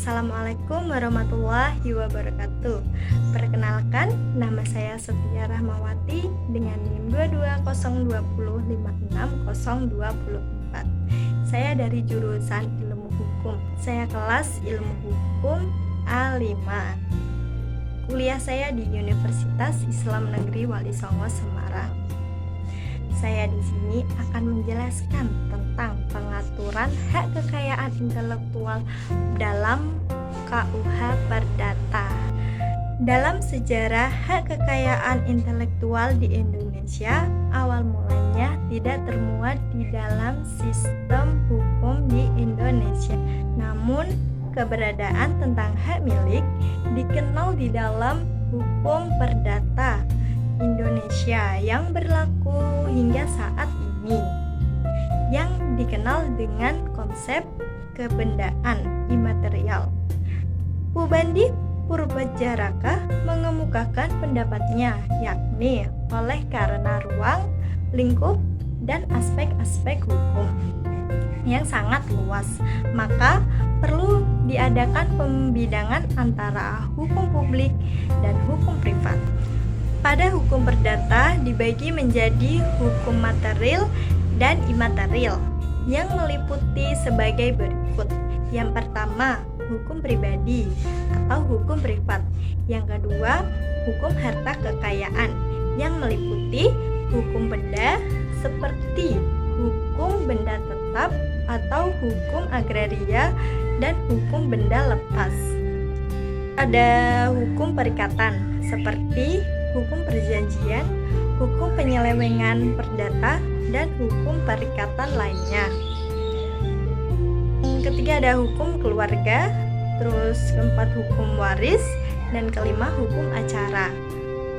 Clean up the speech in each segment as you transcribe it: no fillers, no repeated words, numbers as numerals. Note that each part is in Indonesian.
Assalamualaikum warahmatullahi wabarakatuh. Perkenalkan, nama saya Setia Rahmawati dengan NIM 2202056024. Saya dari jurusan Ilmu Hukum. Saya kelas Ilmu Hukum A5. Kuliah saya di Universitas Islam Negeri Wali Songo, Semarang. Saya di sini akan menjelaskan tentang pengaturan hak kekayaan intelektual dalam KUH Perdata. Dalam sejarah hak kekayaan intelektual di Indonesia, awal mulanya tidak termuat di dalam sistem hukum di Indonesia. Namun, keberadaan tentang hak milik dikenal di dalam hukum perdata Indonesia yang berlaku hingga saat ini, yang dikenal dengan konsep kebendaan imaterial. Pubandi Purbajaraka mengemukakan pendapatnya, yakni oleh karena ruang, lingkup, dan aspek-aspek hukum yang sangat luas, maka perlu diadakan pembidangan antara hukum publik dan hukum privat. Pada hukum perdata dibagi menjadi hukum material dan imaterial yang meliputi sebagai berikut. Yang pertama, hukum pribadi atau hukum privat. Yang kedua, hukum harta kekayaan yang meliputi hukum benda seperti hukum benda tetap atau hukum agraria dan hukum benda lepas. Ada hukum perikatan seperti hukum perjanjian, hukum penyelewengan perdata, dan hukum perikatan lainnya. Ketiga ada hukum keluarga, terus keempat hukum waris, dan kelima hukum acara.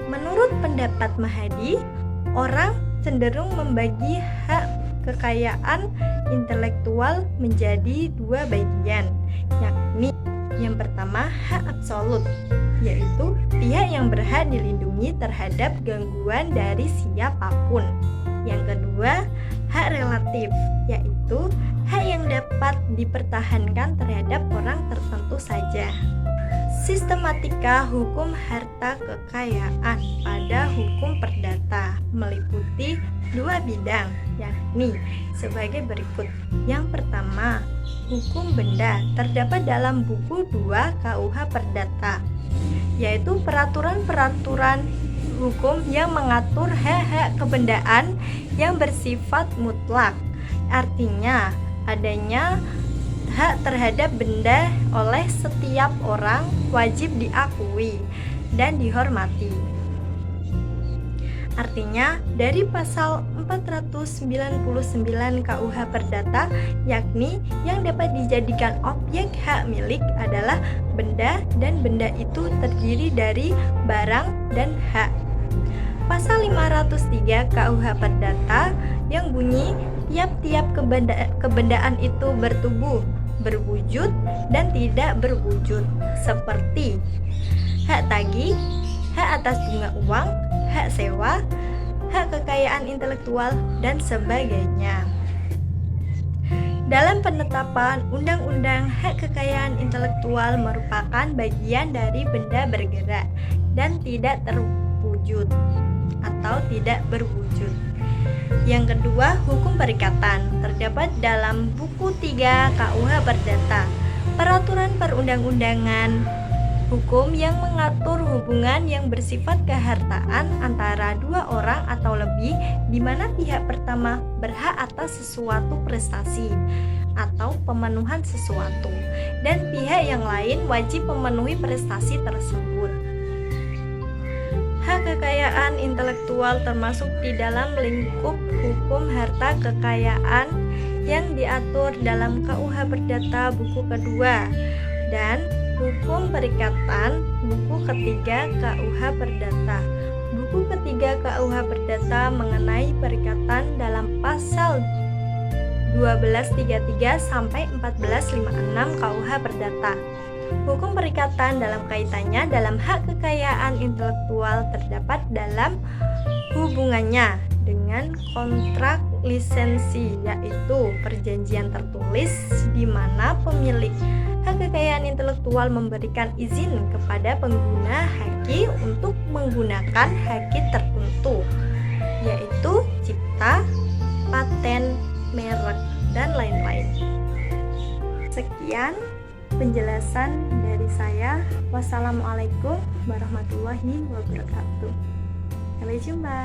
Menurut pendapat Mahadi, orang cenderung membagi hak kekayaan intelektual menjadi dua bagian, yakni yang pertama hak absolut, yaitu pihak yang berhak dilindungi terhadap gangguan dari siapapun. Yang kedua, hak relatif, yaitu hak yang dapat dipertahankan terhadap orang tertentu saja. Sistematika hukum harta kekayaan pada hukum perdata meliputi dua bidang, yakni sebagai berikut. Yang pertama, hukum benda terdapat dalam buku 2 KUH Perdata, yaitu peraturan-peraturan hukum yang mengatur hak-hak kebendaan yang bersifat mutlak. Artinya, adanya hak terhadap benda oleh setiap orang wajib diakui dan dihormati. Artinya, dari pasal 499 KUH Perdata, yakni yang dapat dijadikan objek hak milik adalah benda dan benda itu terdiri dari barang dan hak. Pasal 503 KUH Perdata yang bunyi tiap-tiap kebendaan itu bertubuh, berwujud, dan tidak berwujud, seperti hak tagih, hak atas bunga uang, hak sewa, hak kekayaan intelektual, dan sebagainya. Dalam penetapan Undang-Undang Hak Kekayaan Intelektual merupakan bagian dari benda bergerak dan tidak terwujud atau tidak berwujud. Yang kedua, hukum perikatan terdapat dalam buku 3 KUH Perdata, peraturan perundang-undangan hukum yang mengatur hubungan yang bersifat kehartaan antara dua orang atau lebih, di mana pihak pertama berhak atas sesuatu prestasi atau pemenuhan sesuatu, dan pihak yang lain wajib memenuhi prestasi tersebut. Hak kekayaan intelektual termasuk di dalam lingkup hukum harta kekayaan yang diatur dalam KUH Perdata buku kedua dan hukum perikatan buku ketiga KUH Perdata. Buku ketiga KUH Perdata mengenai perikatan dalam pasal 1233 sampai 1456 KUH Perdata. Hukum perikatan dalam kaitannya dalam hak kekayaan intelektual terdapat dalam hubungannya dengan kontrak lisensi, yaitu perjanjian tertulis di mana pemilik Hak kekayaan intelektual memberikan izin kepada pengguna haki untuk menggunakan haki tertentu, yaitu cipta, paten, merek, dan lain-lain. Sekian penjelasan dari saya. Wassalamualaikum warahmatullahi wabarakatuh. Sampai jumpa.